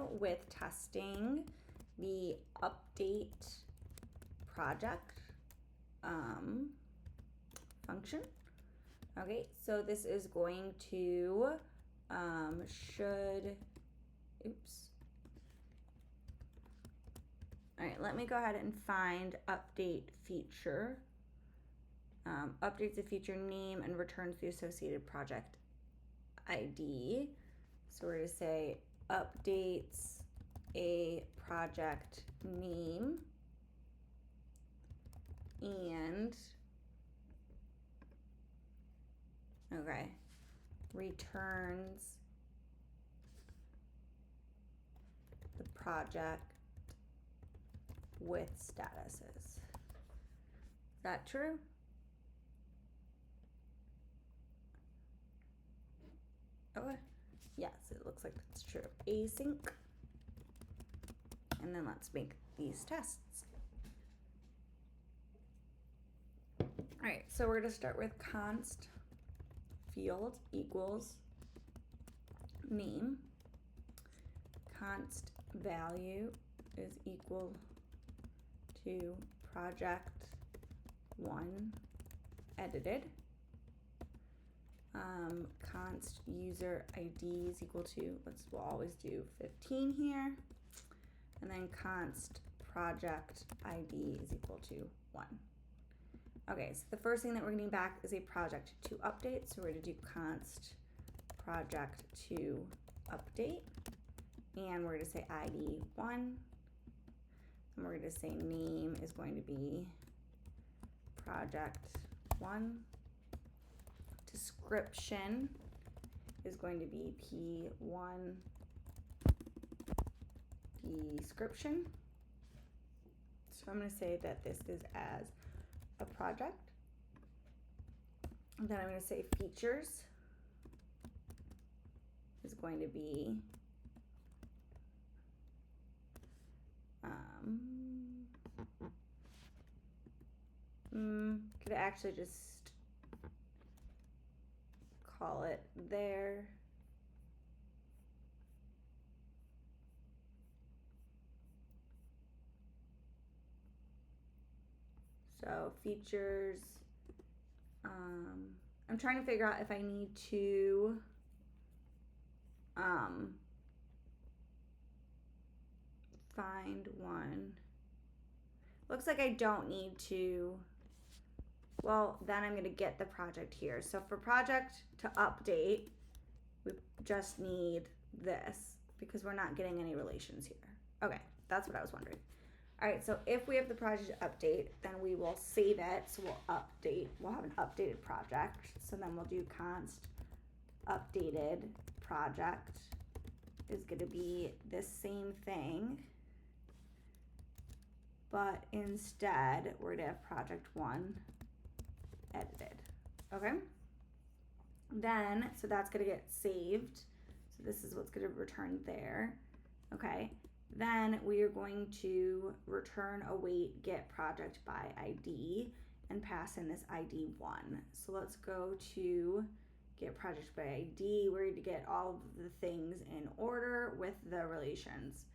continue with testing the update project function. Okay, so this is going to all right, let me go ahead and find update feature. Updates the feature name and returns the associated project ID. So we're going to say updates a project name and returns the project with statuses. Is that true? Okay. Yes, it looks like that's true. Async. And then let's make these tests. All right, so we're going to start with const field equals name. Const value is equal to project 1 edited. Const user ID is equal to, we'll always do 15 here. And then const project ID is equal to 1. Okay, so the first thing that we're getting back is a project to update. So we're going to do const project to update. And we're going to say ID 1. And we're going to say name is going to be project 1. Description is going to be P1 description. So I'm going to say that this is as a project. And then I'm going to say features is going to be could I actually just call it there. So features, I'm trying to figure out if I need to find one. Looks like I don't need to. Well, then I'm going to get the project here. So for project to update, we just need this because we're not getting any relations here. Okay, that's what I was wondering. All right, so if we have the project update, then we will save it. So we'll update, we'll have an updated project. So then we'll do const updated project is going to be this same thing, but instead we're going to have project 1 edited. Okay. Then, so that's going to get saved. So this is what's going to return there. Okay. Then we are going to return await get project by ID and pass in this ID 1. So let's go to get project by ID. We're going to get all of the things in order with the relations.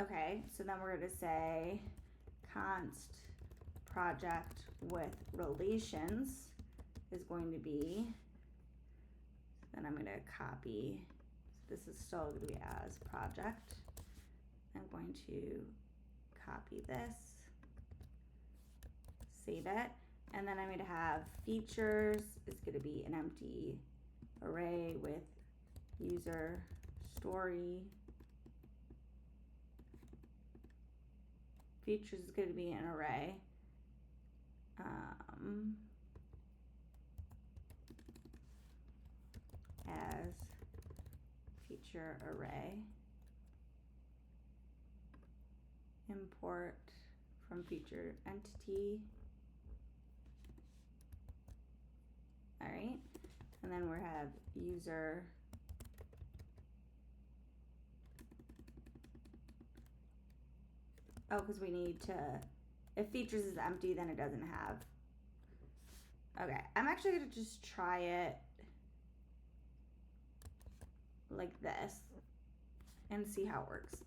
Okay, so then we're going to say const project with relations is going to be, then I'm going to copy. This is still going to be as project. I'm going to copy this, save it, and then I'm going to have features is going to be an empty array with user story. Features is going to be an array. As feature array. Import from feature entity. All right. And then we have user because we need to, if features is empty, then it doesn't have. Okay, I'm actually going to just try it like this and see how it works.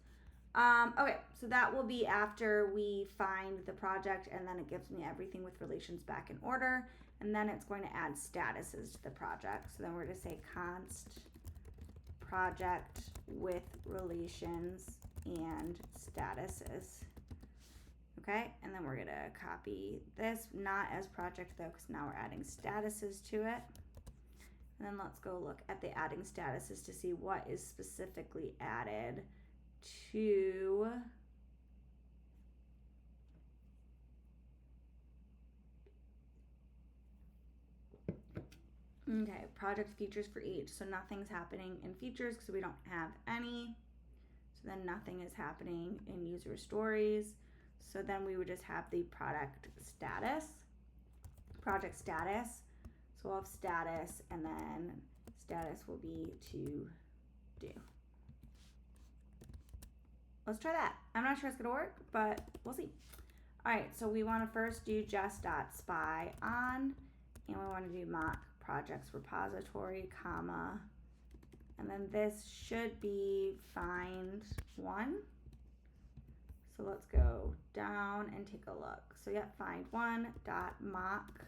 Okay, so that will be after we find the project, and then it gives me everything with relations back in order, and then it's going to add statuses to the project. So then we're going to say const project with relations and statuses. Okay, and then we're going to copy this, not as project though, because now we're adding statuses to it. And then let's go look at the adding statuses to see what is specifically added to okay, project features for each. So nothing's happening in features because we don't have any. So then nothing is happening in user stories. So then we would just have the project status. So we'll have status, and then status will be to do. Let's try that. I'm not sure it's gonna work, but we'll see. All right, so we wanna first do just.spy on, and we wanna do mock projects repository, comma, and then this should be find one. So let's go down and take a look. So yeah, find one dot mock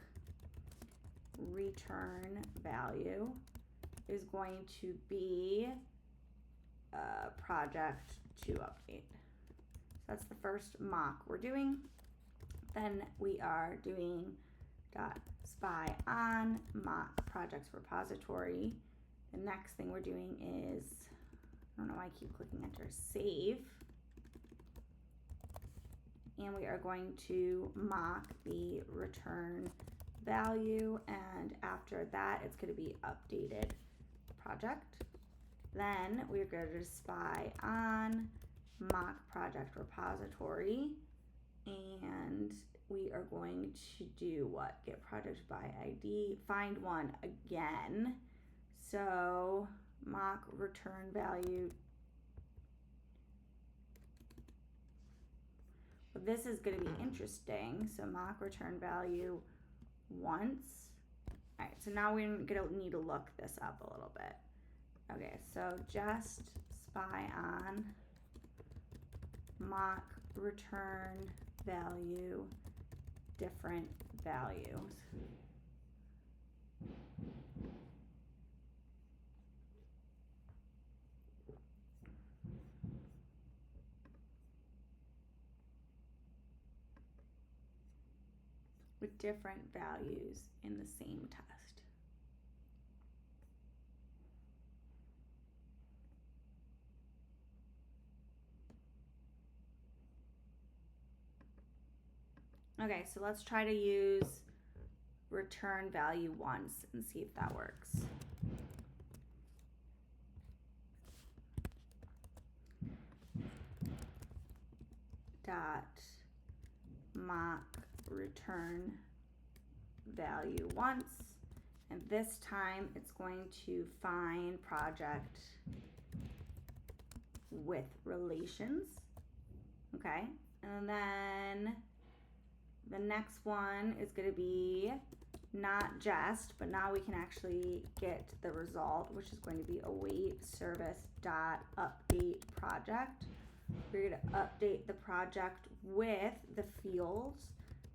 return value is going to be project to update. So that's the first mock we're doing. Then we are doing dot spy on mock projects repository. The next thing we're doing is, I don't know why I keep clicking enter, save. And we are going to mock the return value, and after that it's going to be updated project. Then we're going to spy on mock project repository, and we are going to do what? Get project by ID, find one again. So mock return value. Well, this is going to be interesting. So mock return value once. All right, so now we're going to need to look this up a little bit. Okay, so just spy on mock return value different values. With different values in the same test. Okay, so let's try to use return value once and see if that works. Dot mock return value once, and this time it's going to find project with relations. Okay, and then the next one is going to be not just, but now we can actually get the result, which is going to be await service dot update project. We're going to update the project with the fields,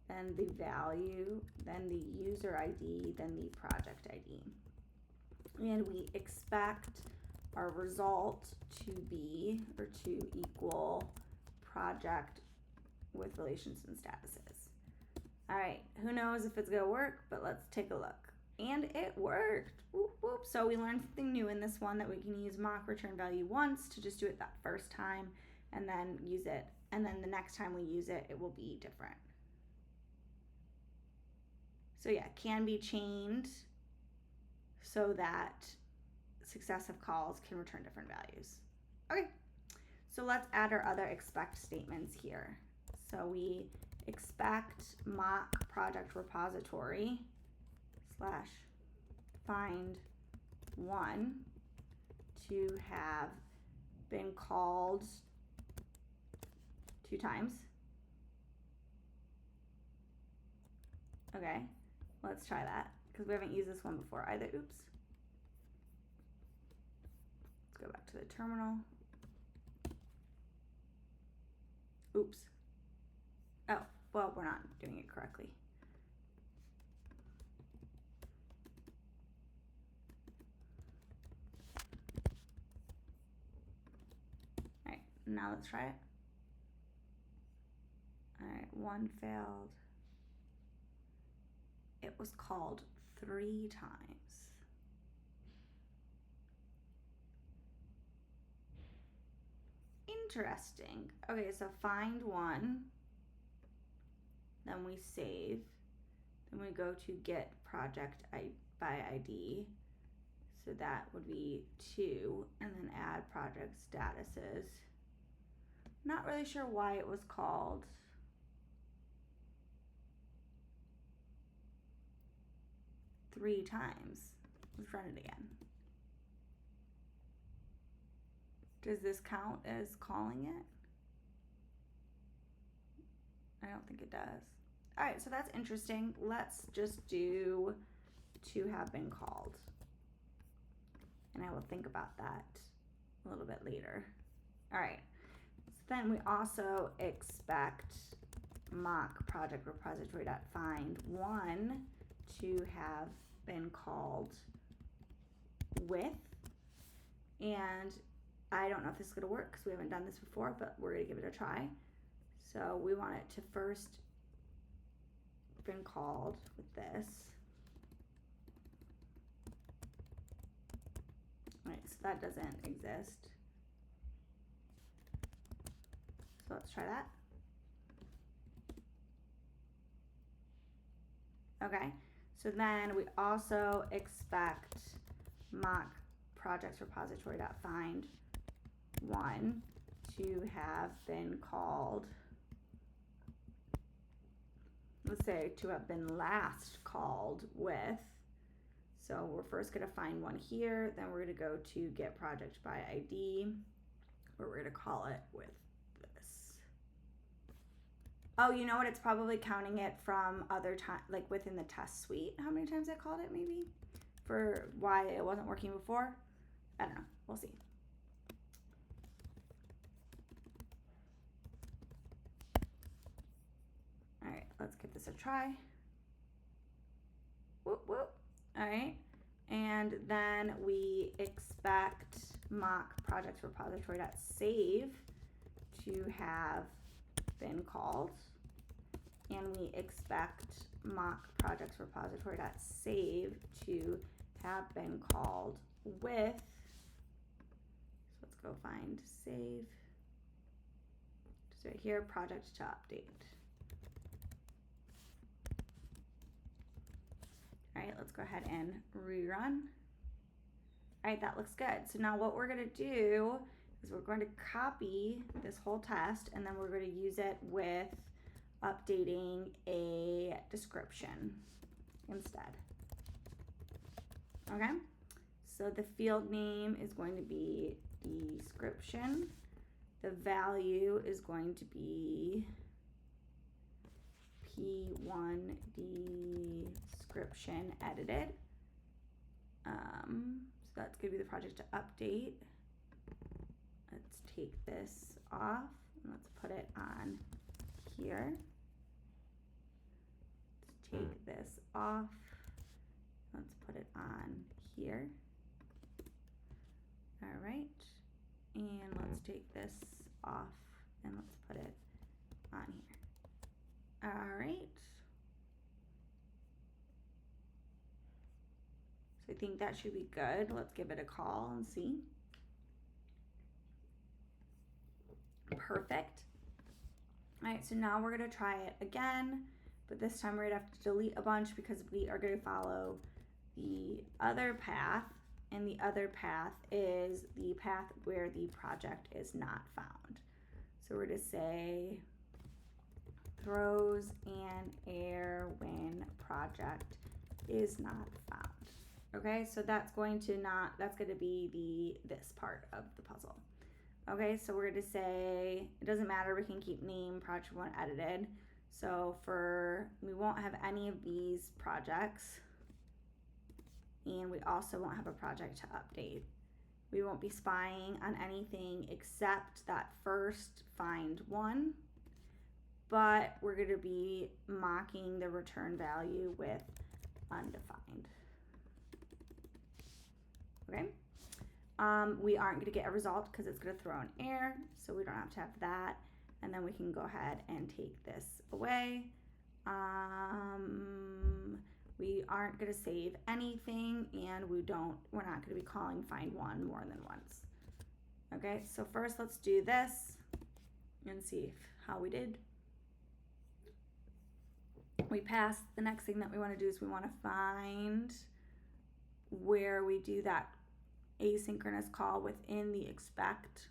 then the value, then the user ID, then the project ID. And we expect our result to be, or to equal, project with relations and statuses. All right, who knows if it's gonna work, but let's take a look. And it worked. Whoop, whoop. So we learned something new in this one, that we can use mock return value once to just do it that first time and then use it. And then the next time we use it, it will be different. So yeah, can be chained so that successive calls can return different values. Okay, so let's add our other expect statements here. So we expect mock project repository slash find one to have been called 2 times. Okay, let's try that because we haven't used this one before either. Oops. Let's go back to the terminal. Oops. Oh, well, we're not doing it correctly. All right, now let's try it. All right, one failed. It was called 3 times. Interesting. Okay, so find one, then we save, then we go to get project by ID. So that would be 2, and then add project statuses. Not really sure why it was called. Three times. Let's run it again. Does this count as calling it? I don't think it does. All right, so that's interesting. Let's just do to have been called. And I will think about that a little bit later. All right, so then we also expect mock project repository.find one to have been called with, and I don't know if this is going to work because we haven't done this before, but we're going to give it a try. So we want it to first been called with this. All right, so that doesn't exist. So let's try that. Okay, so then we also expect mock projects repository.find one to have been called, let's say to have been last called with. So we're first going to find one here, then we're going to go to get project by ID, where we're going to call it with this. Oh, you know what? It's probably counting it from other time, like within the test suite. How many times I called it, maybe, for why it wasn't working before. I don't know. We'll see. All right, let's give this a try. Whoop, whoop. All right, and then we expect mock projects repository.save to have been called, and we expect mock projects repository.save to have been called with. So let's go find save. Just right here, project to update. All right, let's go ahead and rerun. All right, that looks good. So now what we're gonna do is we're going to copy this whole test, and then we're going to use it with updating a description instead. Okay, so the field name is going to be description. The value is going to be P1 description edited. So that's going to be the project to update. Let's take this off and let's put it on here. Let's take this off. Let's put it on here. All right. And let's take this off and let's put it on here. All right. So I think that should be good. Let's give it a call and see. Perfect. All right, so now we're gonna try it again, but this time we're gonna have to delete a bunch because we are gonna follow the other path, and the other path is the path where the project is not found. So we're gonna say throws an error when project is not found. Okay, so that's going to be this part of the puzzle. Okay, so we're going to say, it doesn't matter, we can keep name project one edited. So we won't have any of these projects, and we also won't have a project to update. We won't be spying on anything except that first find one, but we're going to be mocking the return value with undefined. Okay. We aren't going to get a result because it's going to throw an error, so we don't have to have that. And then we can go ahead and take this away. We aren't going to save anything, and we're not going to be calling find one more than once. Okay, so first let's do this and see how we did. We passed. The next thing that we want to do is we want to find where we do that asynchronous call within the expect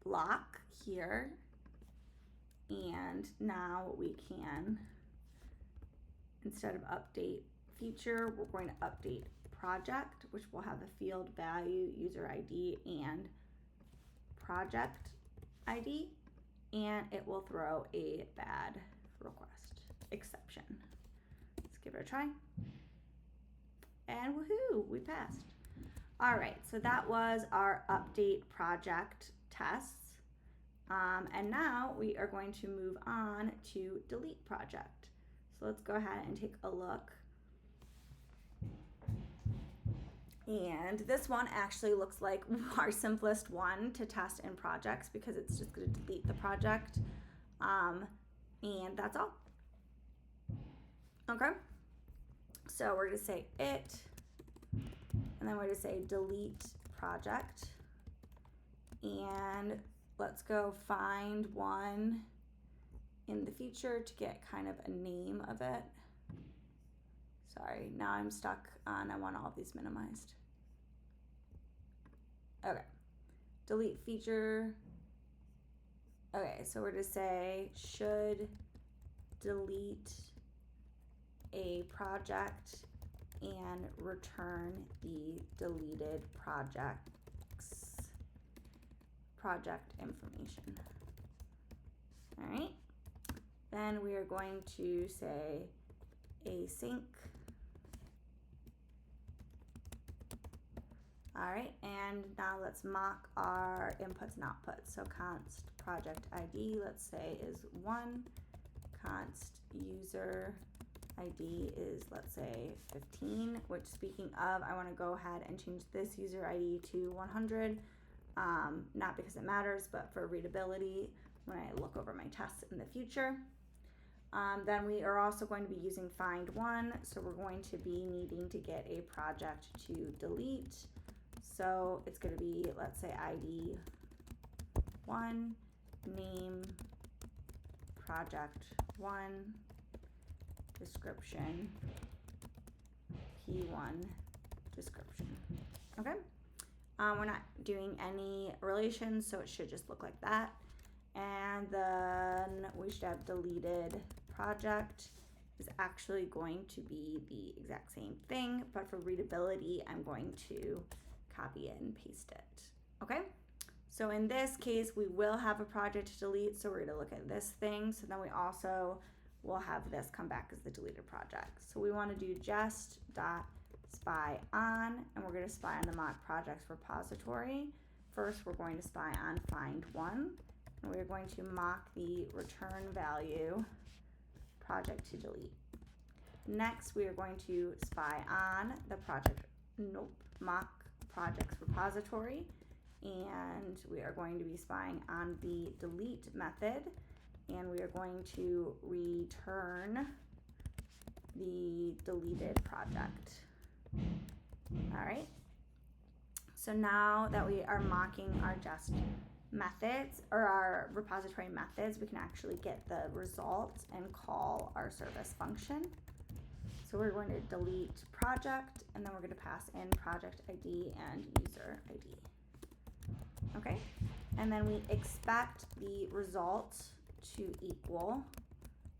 block here. And now we can, instead of update feature, we're going to update project, which will have a field value, user ID, and project ID, and it will throw a bad request exception. Let's give it a try. And woohoo, we passed. All right, so that was our update project tests. And now we are going to move on to delete project. So let's go ahead and take a look. And this one actually looks like our simplest one to test in projects because it's just going to delete the project. And that's all. Okay. So we're going to say it, and then we're going to say delete project. And let's go find one in the future to get kind of a name of it. Sorry, now I'm stuck on, I want all of these minimized. Okay, delete feature. Okay, so we're to say should delete a project and return the deleted project information. All right, then we are going to say async. All right, and now let's mock our inputs and outputs. So const project ID, let's say, is 1. Const user ID is, let's say, 15, which, speaking of, I want to go ahead and change this user ID to 100. Not because it matters, but for readability when I look over my tests in the future. Then we are also going to be using find one, so we're going to be needing to get a project to delete. So it's going to be, let's say, ID 1, name, project 1, description, P1, description. Okay. We're not doing any relations, so it should just look like that. And then we should have deleted project is actually going to be the exact same thing, but for readability, I'm going to copy it and paste it. Okay, so in this case, we will have a project to delete, so we're going to look at this thing. So then we also will have this come back as the deleted project. So we want to do just dot spy on, and we're going to spy on the mock projects repository. First, we're going to spy on find one, and we're going to mock the return value project to delete. Next, we are going to spy on the mock projects repository, and we are going to be spying on the delete method, and we are going to return the deleted project. All right, so now that we are mocking our just methods, or our repository methods, we can actually get the results and call our service function. So we're going to delete project, and then we're going to pass in project ID and user ID. Okay, and then we expect the result to equal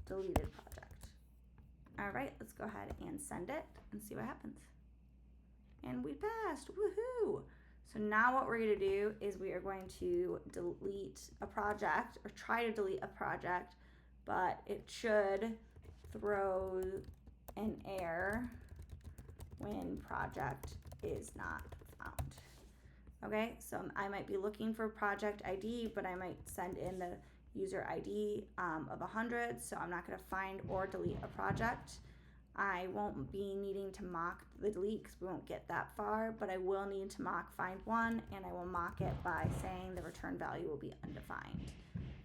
deleted project. All right, let's go ahead and send it and see what happens. And we passed, woohoo! So now what we're going to do is we are going to delete a project, or try to delete a project, but it should throw an error when project is not found. Okay, so I might be looking for project ID, but I might send in the user ID of 100, so I'm not going to find or delete a project. I won't be needing to mock the delete because we won't get that far, but I will need to mock find one, and I will mock it by saying the return value will be undefined.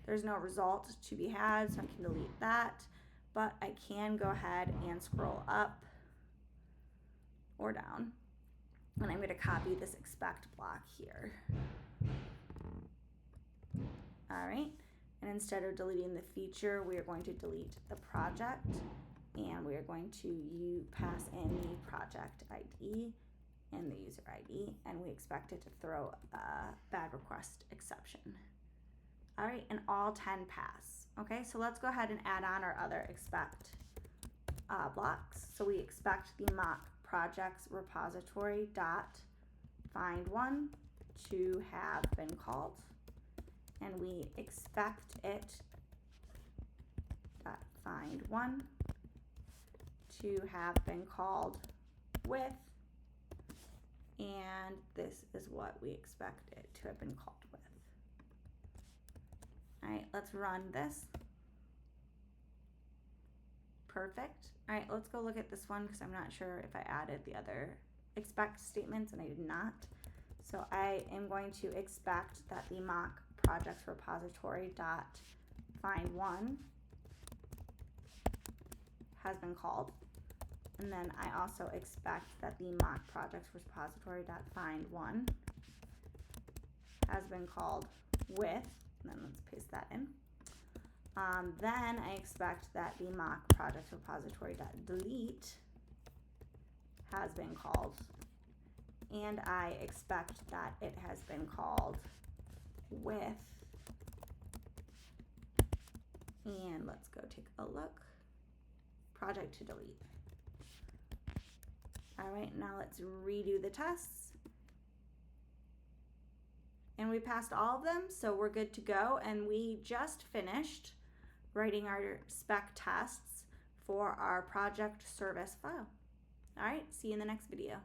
There's no result to be had, so I can delete that, but I can go ahead and scroll up or down, and I'm going to copy this expect block here. All right, and instead of deleting the feature, we are going to delete the project, and we are going to pass in the project ID and the user ID, and we expect it to throw a bad request exception. All right, and all 10 pass. Okay, so let's go ahead and add on our other expect blocks. So we expect the mock projects repository dot find one to have been called, and we expect it dot find one to have been called with, and this is what we expect it to have been called with. All right, let's run this. Perfect. All right, let's go look at this one because I'm not sure if I added the other expect statements, and I did not. So I am going to expect that the mock projects repository dot find one has been called, and then I also expect that the mock projects repository dot find one has been called with, and then let's paste that in. Then I expect that the mock projects repository dot delete has been called, and I expect that it has been called with, and let's go take a look, project to delete. All right, now let's redo the tests. And we passed all of them, so we're good to go. And we just finished writing our spec tests for our project service file. All right, see you in the next video.